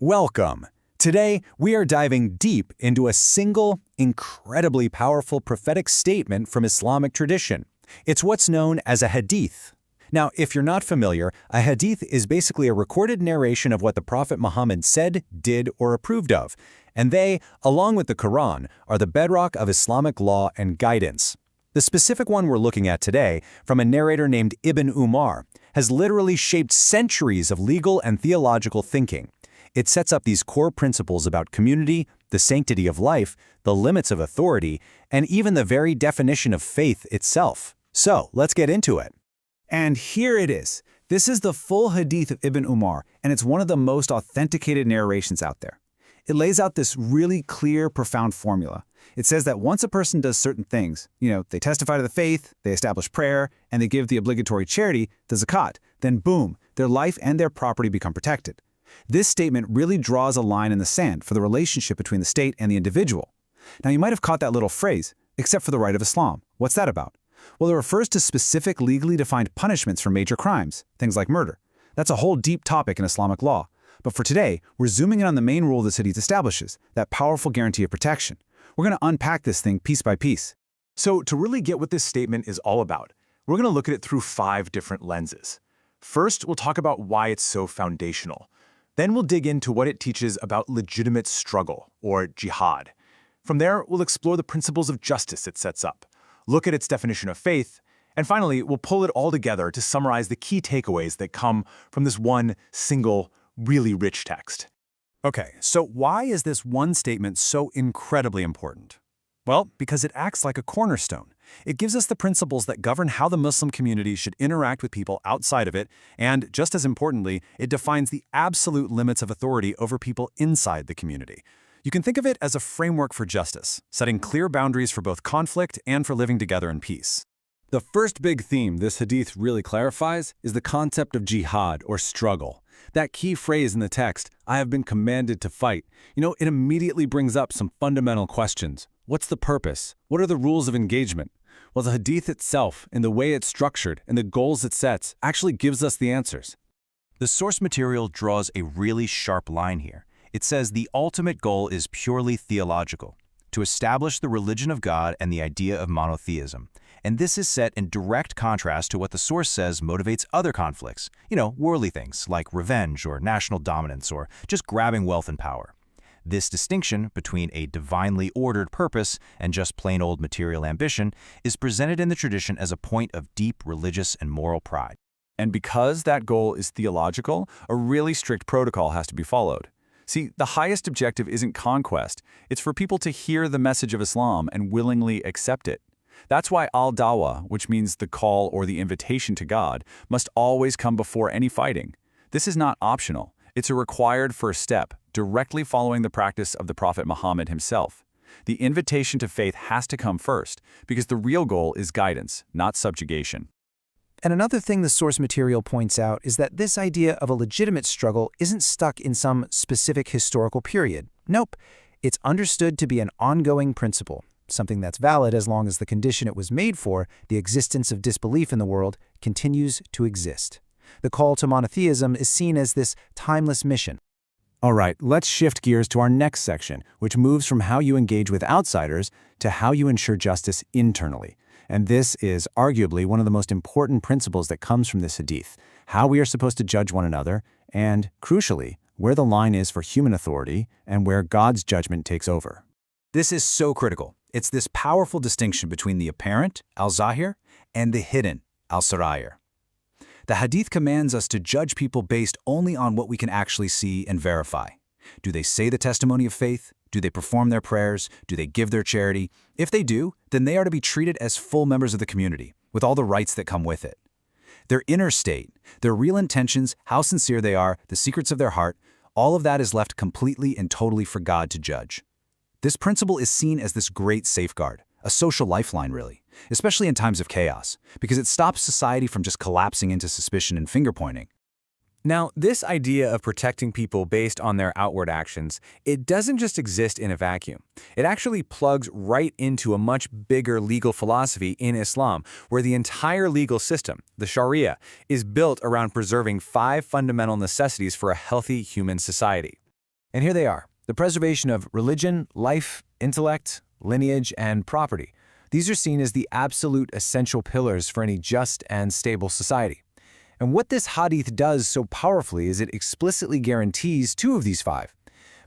Welcome! Today, we are diving deep into a single, incredibly powerful prophetic statement from Islamic tradition. It's what's known as a hadith. Now, if you're not familiar, a hadith is basically a recorded narration of what the Prophet Muhammad said, did, or approved of, and they, along with the Quran, are the bedrock of Islamic law and guidance. The specific one we're looking at today, from a narrator named Ibn Umar, has literally shaped centuries of legal and theological thinking. It sets up these core principles about community, the sanctity of life, the limits of authority, and even the very definition of faith itself. So, let's get into it. And here it is. This is the full Hadith of Ibn Umar, and it's one of the most authenticated narrations out there. It lays out this really clear, profound formula. It says that once a person does certain things, they testify to the faith, they establish prayer, and they give the obligatory charity, the zakat, then boom, their life and their property become protected. This statement really draws a line in the sand for the relationship between the state and the individual. Now, you might have caught that little phrase, except for the right of Islam. What's that about? Well, it refers to specific legally defined punishments for major crimes, things like murder. That's a whole deep topic in Islamic law. But for today, we're zooming in on the main rule this hadith establishes, that powerful guarantee of protection. We're going to unpack this thing piece by piece. So to really get what this statement is all about, we're going to look at it through 5 different lenses. First, we'll talk about why it's so foundational. Then we'll dig into what it teaches about legitimate struggle, or jihad. From there, we'll explore the principles of justice it sets up, look at its definition of faith, and finally, we'll pull it all together to summarize the key takeaways that come from this one single, really rich text. Okay, so why is this one statement so incredibly important? Well, because it acts like a cornerstone. It gives us the principles that govern how the Muslim community should interact with people outside of it, and, just as importantly, it defines the absolute limits of authority over people inside the community. You can think of it as a framework for justice, setting clear boundaries for both conflict and for living together in peace. The first big theme this hadith really clarifies is the concept of jihad, or struggle. That key phrase in the text, "I have been commanded to fight," it immediately brings up some fundamental questions. What's the purpose? What are the rules of engagement? Well, the hadith itself, and the way it's structured, and the goals it sets, actually gives us the answers. The source material draws a really sharp line here. It says the ultimate goal is purely theological, to establish the religion of God and the idea of monotheism. And this is set in direct contrast to what the source says motivates other conflicts, worldly things like revenge or national dominance or just grabbing wealth and power. This distinction between a divinely ordered purpose and just plain old material ambition is presented in the tradition as a point of deep religious and moral pride. And because that goal is theological, a really strict protocol has to be followed. See, the highest objective isn't conquest. It's for people to hear the message of Islam and willingly accept it. That's why al-dawah, which means the call or the invitation to God, must always come before any fighting. This is not optional. It's a required first step, directly following the practice of the Prophet Muhammad himself. The invitation to faith has to come first, because the real goal is guidance, not subjugation. And another thing the source material points out is that this idea of a legitimate struggle isn't stuck in some specific historical period. Nope, it's understood to be an ongoing principle, something that's valid as long as the condition it was made for, the existence of disbelief in the world, continues to exist. The call to monotheism is seen as this timeless mission. All right, let's shift gears to our next section, which moves from how you engage with outsiders to how you ensure justice internally. And this is arguably one of the most important principles that comes from this hadith, how we are supposed to judge one another, and, crucially, where the line is for human authority and where God's judgment takes over. This is so critical. It's this powerful distinction between the apparent, al-zahir, and the hidden, al-sarair. The hadith commands us to judge people based only on what we can actually see and verify. Do they say the testimony of faith? Do they perform their prayers? Do they give their charity? If they do, then they are to be treated as full members of the community, with all the rights that come with it. Their inner state, their real intentions, how sincere they are, the secrets of their heart, all of that is left completely and totally for God to judge. This principle is seen as this great safeguard, a social lifeline really, especially in times of chaos, because it stops society from just collapsing into suspicion and finger-pointing. Now, this idea of protecting people based on their outward actions, it doesn't just exist in a vacuum. It actually plugs right into a much bigger legal philosophy in Islam, where the entire legal system, the Sharia, is built around preserving 5 fundamental necessities for a healthy human society. And here they are: the preservation of religion, life, intellect, lineage, and property. These are seen as the absolute essential pillars for any just and stable society. And what this hadith does so powerfully is it explicitly guarantees two of these five.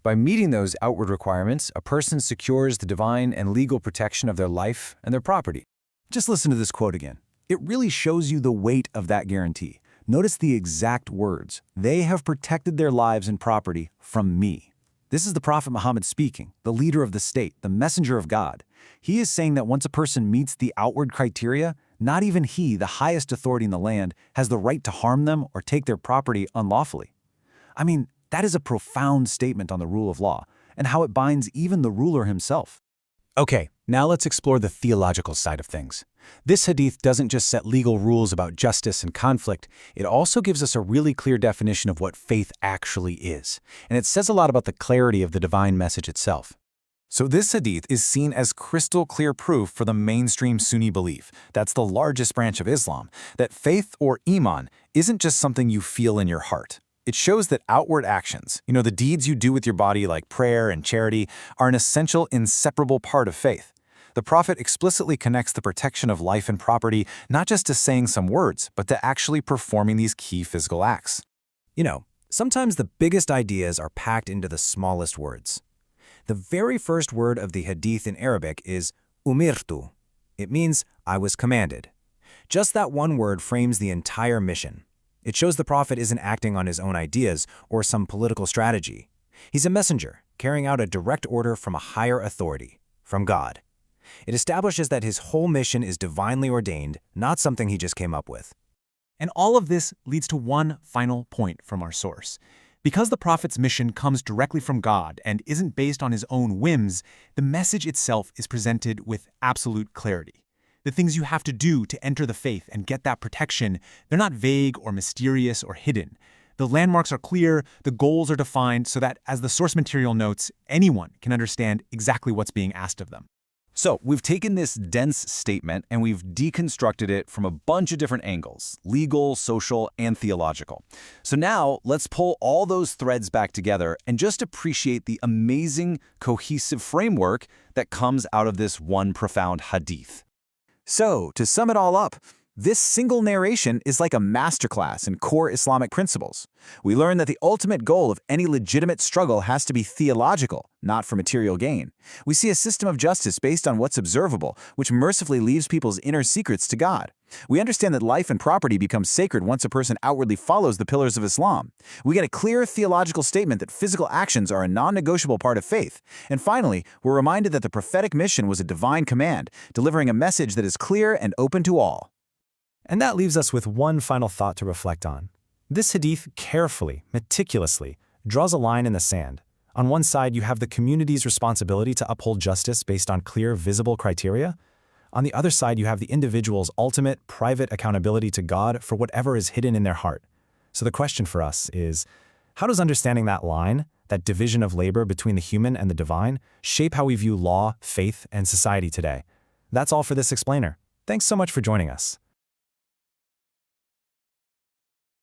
By meeting those outward requirements, a person secures the divine and legal protection of their life and their property. Just listen to this quote again. It really shows you the weight of that guarantee. Notice the exact words. They have protected their lives and property from me. This is the Prophet Muhammad speaking, the leader of the state, the messenger of God. He is saying that once a person meets the outward criteria, not even he, the highest authority in the land, has the right to harm them or take their property unlawfully. I mean, that is a profound statement on the rule of law and how it binds even the ruler himself. Okay, now let's explore the theological side of things. This hadith doesn't just set legal rules about justice and conflict, it also gives us a really clear definition of what faith actually is. And it says a lot about the clarity of the divine message itself. So this hadith is seen as crystal clear proof for the mainstream Sunni belief, that's the largest branch of Islam, that faith or iman isn't just something you feel in your heart. It shows that outward actions, the deeds you do with your body like prayer and charity, are an essential, inseparable part of faith. The Prophet explicitly connects the protection of life and property not just to saying some words, but to actually performing these key physical acts. Sometimes the biggest ideas are packed into the smallest words. The very first word of the hadith in Arabic is umirtu. It means I was commanded. Just that one word frames the entire mission. It shows the Prophet isn't acting on his own ideas or some political strategy. He's a messenger, carrying out a direct order from a higher authority, from God. It establishes that his whole mission is divinely ordained, not something he just came up with. And all of this leads to one final point from our source. Because the Prophet's mission comes directly from God and isn't based on his own whims, the message itself is presented with absolute clarity. The things you have to do to enter the faith and get that protection, they're not vague or mysterious or hidden. The landmarks are clear, the goals are defined so that, as the source material notes, anyone can understand exactly what's being asked of them. So we've taken this dense statement and we've deconstructed it from a bunch of different angles: legal, social, and theological. So now let's pull all those threads back together and just appreciate the amazing, cohesive framework that comes out of this one profound hadith. So, to sum it all up, this single narration is like a masterclass in core Islamic principles. We learn that the ultimate goal of any legitimate struggle has to be theological, not for material gain. We see a system of justice based on what's observable, which mercifully leaves people's inner secrets to God. We understand that life and property become sacred once a person outwardly follows the pillars of Islam. We get a clear theological statement that physical actions are a non-negotiable part of faith. And finally, we're reminded that the prophetic mission was a divine command, delivering a message that is clear and open to all. And that leaves us with one final thought to reflect on. This hadith carefully, meticulously, draws a line in the sand. On one side, you have the community's responsibility to uphold justice based on clear, visible criteria. On the other side, you have the individual's ultimate, private accountability to God for whatever is hidden in their heart. So the question for us is, how does understanding that line, that division of labor between the human and the divine, shape how we view law, faith, and society today? That's all for this explainer. Thanks so much for joining us.